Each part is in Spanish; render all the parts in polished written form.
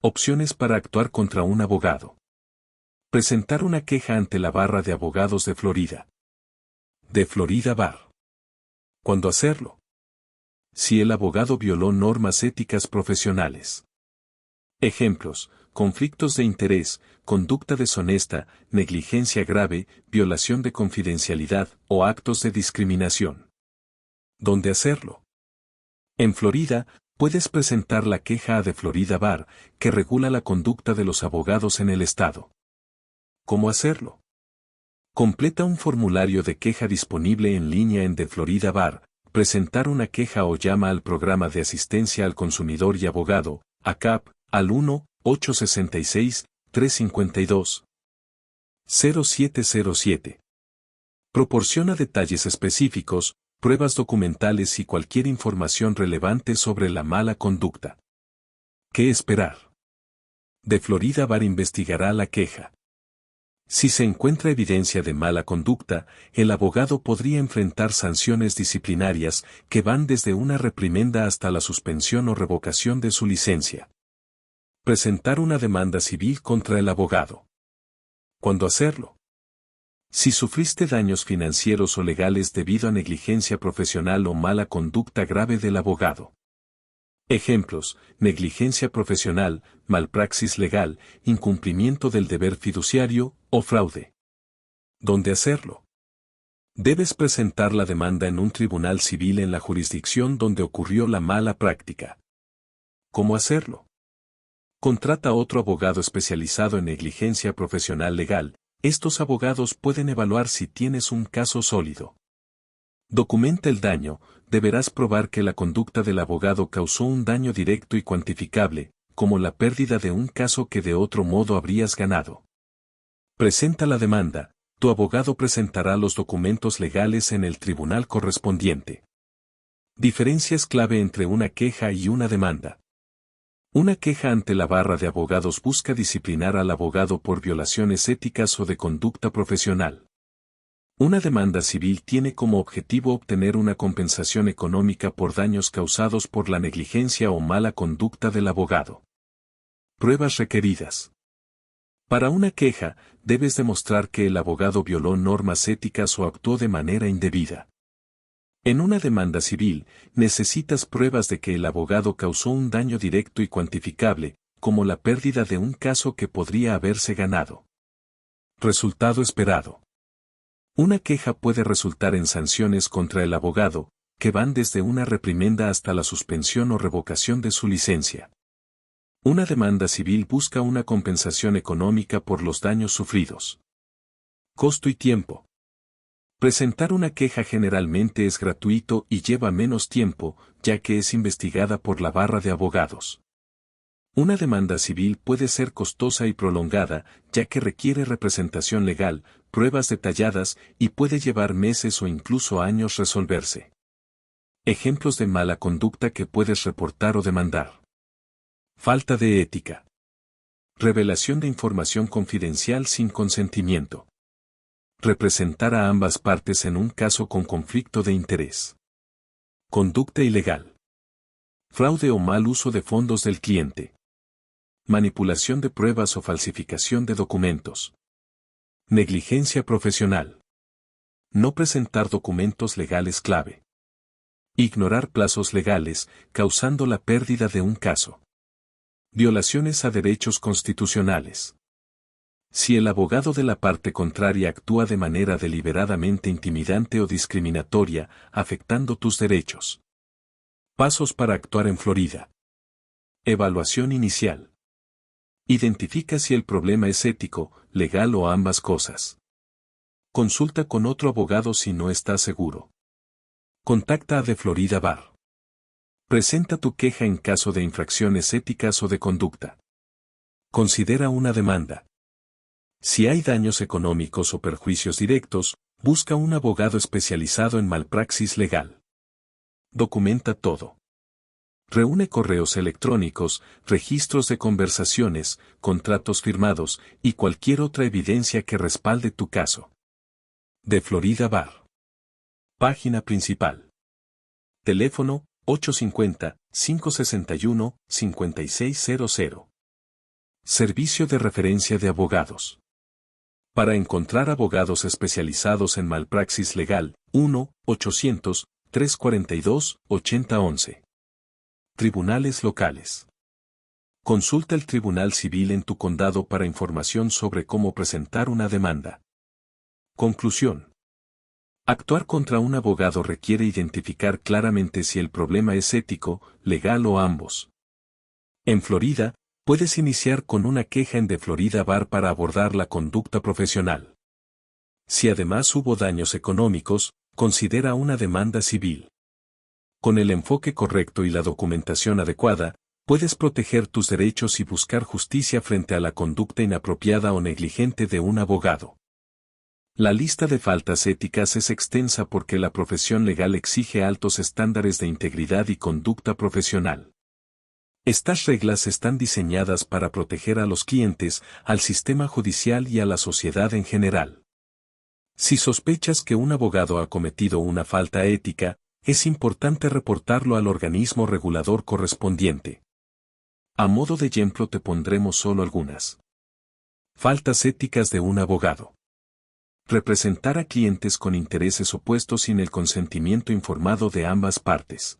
Opciones para actuar contra un abogado. Presentar una queja ante la Barra de Abogados de Florida. De Florida Bar. ¿Cuándo hacerlo? Si el abogado violó normas éticas profesionales. Ejemplos: conflictos de interés, conducta deshonesta, negligencia grave, violación de confidencialidad o actos de discriminación. ¿Dónde hacerlo? En Florida, puedes presentar la queja a The Florida Bar, que regula la conducta de los abogados en el estado. ¿Cómo hacerlo? Completa un formulario de queja disponible en línea en The Florida Bar, presentar una queja o llama al Programa de Asistencia al Consumidor y Abogado, ACAP, al 1-866-352-0707. Proporciona detalles específicos, pruebas documentales y cualquier información relevante sobre la mala conducta. ¿Qué esperar? The Florida Bar investigará la queja. Si se encuentra evidencia de mala conducta, el abogado podría enfrentar sanciones disciplinarias que van desde una reprimenda hasta la suspensión o revocación de su licencia. Presentar una demanda civil contra el abogado. ¿Cuándo hacerlo? Si sufriste daños financieros o legales debido a negligencia profesional o mala conducta grave del abogado. Ejemplos: negligencia profesional, malpraxis legal, incumplimiento del deber fiduciario o fraude. ¿Dónde hacerlo? Debes presentar la demanda en un tribunal civil en la jurisdicción donde ocurrió la mala práctica. ¿Cómo hacerlo? Contrata otro abogado especializado en negligencia profesional legal. Estos abogados pueden evaluar si tienes un caso sólido. Documenta el daño. Deberás probar que la conducta del abogado causó un daño directo y cuantificable, como la pérdida de un caso que de otro modo habrías ganado. Presenta la demanda. Tu abogado presentará los documentos legales en el tribunal correspondiente. Diferencias clave entre una queja y una demanda. Una queja ante la Barra de Abogados busca disciplinar al abogado por violaciones éticas o de conducta profesional. Una demanda civil tiene como objetivo obtener una compensación económica por daños causados por la negligencia o mala conducta del abogado. Pruebas requeridas. Para una queja, debes demostrar que el abogado violó normas éticas o actuó de manera indebida. En una demanda civil, necesitas pruebas de que el abogado causó un daño directo y cuantificable, como la pérdida de un caso que podría haberse ganado. Resultado esperado. Una queja puede resultar en sanciones contra el abogado, que van desde una reprimenda hasta la suspensión o revocación de su licencia. Una demanda civil busca una compensación económica por los daños sufridos. Costo y tiempo. Presentar una queja generalmente es gratuito y lleva menos tiempo, ya que es investigada por la Barra de Abogados. Una demanda civil puede ser costosa y prolongada, ya que requiere representación legal, pruebas detalladas y puede llevar meses o incluso años resolverse. Ejemplos de mala conducta que puedes reportar o demandar. Falta de ética. Revelación de información confidencial sin consentimiento. Representar a ambas partes en un caso con conflicto de interés. Conducta ilegal. Fraude o mal uso de fondos del cliente. Manipulación de pruebas o falsificación de documentos. Negligencia profesional. No presentar documentos legales clave. Ignorar plazos legales, causando la pérdida de un caso. Violaciones a derechos constitucionales. Si el abogado de la parte contraria actúa de manera deliberadamente intimidante o discriminatoria, afectando tus derechos. Pasos para actuar en Florida. Evaluación inicial. Identifica si el problema es ético, legal o ambas cosas. Consulta con otro abogado si no estás seguro. Contacta a The Florida Bar. Presenta tu queja en caso de infracciones éticas o de conducta. Considera una demanda. Si hay daños económicos o perjuicios directos, busca un abogado especializado en malpraxis legal. Documenta todo. Reúne correos electrónicos, registros de conversaciones, contratos firmados y cualquier otra evidencia que respalde tu caso. The Florida Bar. Página principal. Teléfono 850-561-5600. Servicio de referencia de abogados. Para encontrar abogados especializados en malpraxis legal, 1-800-342-8011. Tribunales locales. Consulta el Tribunal Civil en tu condado para información sobre cómo presentar una demanda. Conclusión. Actuar contra un abogado requiere identificar claramente si el problema es ético, legal o ambos. En Florida, puedes iniciar con una queja en The Florida Bar para abordar la conducta profesional. Si además hubo daños económicos, considera una demanda civil. Con el enfoque correcto y la documentación adecuada, puedes proteger tus derechos y buscar justicia frente a la conducta inapropiada o negligente de un abogado. La lista de faltas éticas es extensa porque la profesión legal exige altos estándares de integridad y conducta profesional. Estas reglas están diseñadas para proteger a los clientes, al sistema judicial y a la sociedad en general. Si sospechas que un abogado ha cometido una falta ética, es importante reportarlo al organismo regulador correspondiente. A modo de ejemplo te pondremos solo algunas. Faltas éticas de un abogado. Representar a clientes con intereses opuestos sin el consentimiento informado de ambas partes.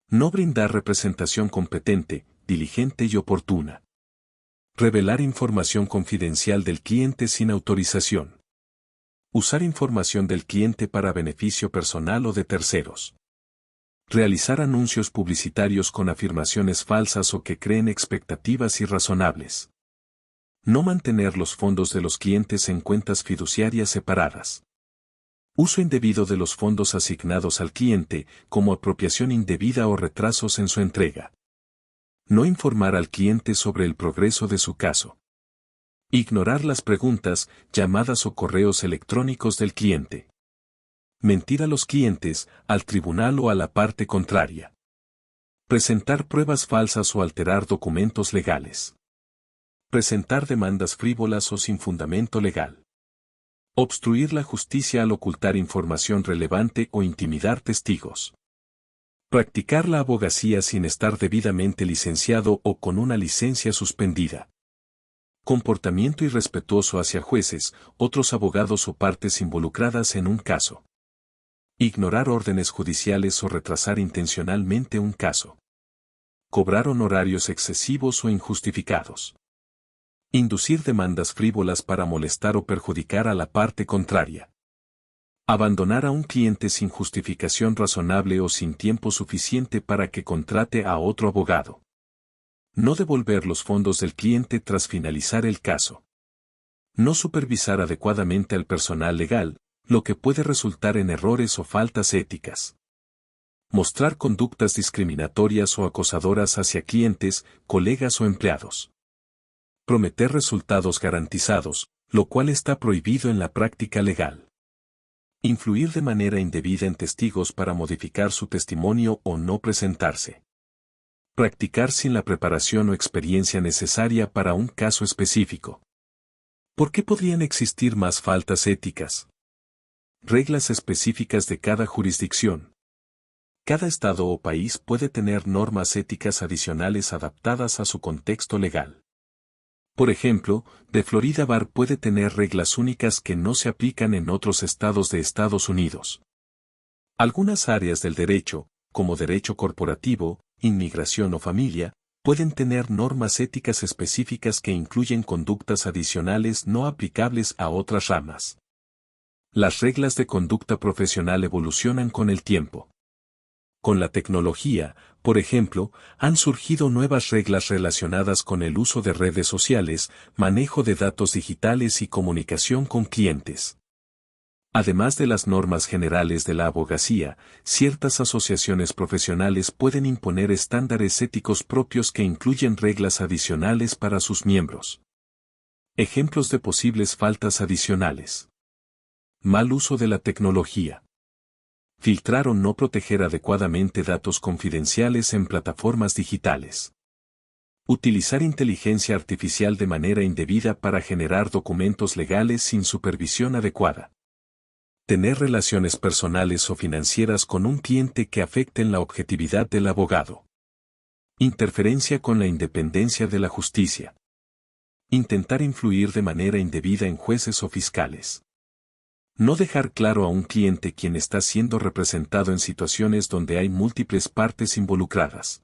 No brindar representación competente, diligente y oportuna. Revelar información confidencial del cliente sin autorización. Usar información del cliente para beneficio personal o de terceros. Realizar anuncios publicitarios con afirmaciones falsas o que creen expectativas irrazonables. No mantener los fondos de los clientes en cuentas fiduciarias separadas. Uso indebido de los fondos asignados al cliente, como apropiación indebida o retrasos en su entrega. No informar al cliente sobre el progreso de su caso. Ignorar las preguntas, llamadas o correos electrónicos del cliente. Mentir a los clientes, al tribunal o a la parte contraria. Presentar pruebas falsas o alterar documentos legales. Presentar demandas frívolas o sin fundamento legal. Obstruir la justicia al ocultar información relevante o intimidar testigos. Practicar la abogacía sin estar debidamente licenciado o con una licencia suspendida. Comportamiento irrespetuoso hacia jueces, otros abogados o partes involucradas en un caso. Ignorar órdenes judiciales o retrasar intencionalmente un caso. Cobrar honorarios excesivos o injustificados. Inducir demandas frívolas para molestar o perjudicar a la parte contraria. Abandonar a un cliente sin justificación razonable o sin tiempo suficiente para que contrate a otro abogado. No devolver los fondos del cliente tras finalizar el caso. No supervisar adecuadamente al personal legal, lo que puede resultar en errores o faltas éticas. Mostrar conductas discriminatorias o acosadoras hacia clientes, colegas o empleados. Prometer resultados garantizados, lo cual está prohibido en la práctica legal. Influir de manera indebida en testigos para modificar su testimonio o no presentarse. Practicar sin la preparación o experiencia necesaria para un caso específico. ¿Por qué podrían existir más faltas éticas? Reglas específicas de cada jurisdicción. Cada estado o país puede tener normas éticas adicionales adaptadas a su contexto legal. Por ejemplo, The Florida Bar puede tener reglas únicas que no se aplican en otros estados de Estados Unidos. Algunas áreas del derecho, como derecho corporativo, inmigración o familia, pueden tener normas éticas específicas que incluyen conductas adicionales no aplicables a otras ramas. Las reglas de conducta profesional evolucionan con el tiempo. Con la tecnología, por ejemplo, han surgido nuevas reglas relacionadas con el uso de redes sociales, manejo de datos digitales y comunicación con clientes. Además de las normas generales de la abogacía, ciertas asociaciones profesionales pueden imponer estándares éticos propios que incluyen reglas adicionales para sus miembros. Ejemplos de posibles faltas adicionales. Mal uso de la tecnología. Filtrar o no proteger adecuadamente datos confidenciales en plataformas digitales. Utilizar inteligencia artificial de manera indebida para generar documentos legales sin supervisión adecuada. Tener relaciones personales o financieras con un cliente que afecten la objetividad del abogado. Interferencia con la independencia de la justicia. Intentar influir de manera indebida en jueces o fiscales. No dejar claro a un cliente quién está siendo representado en situaciones donde hay múltiples partes involucradas.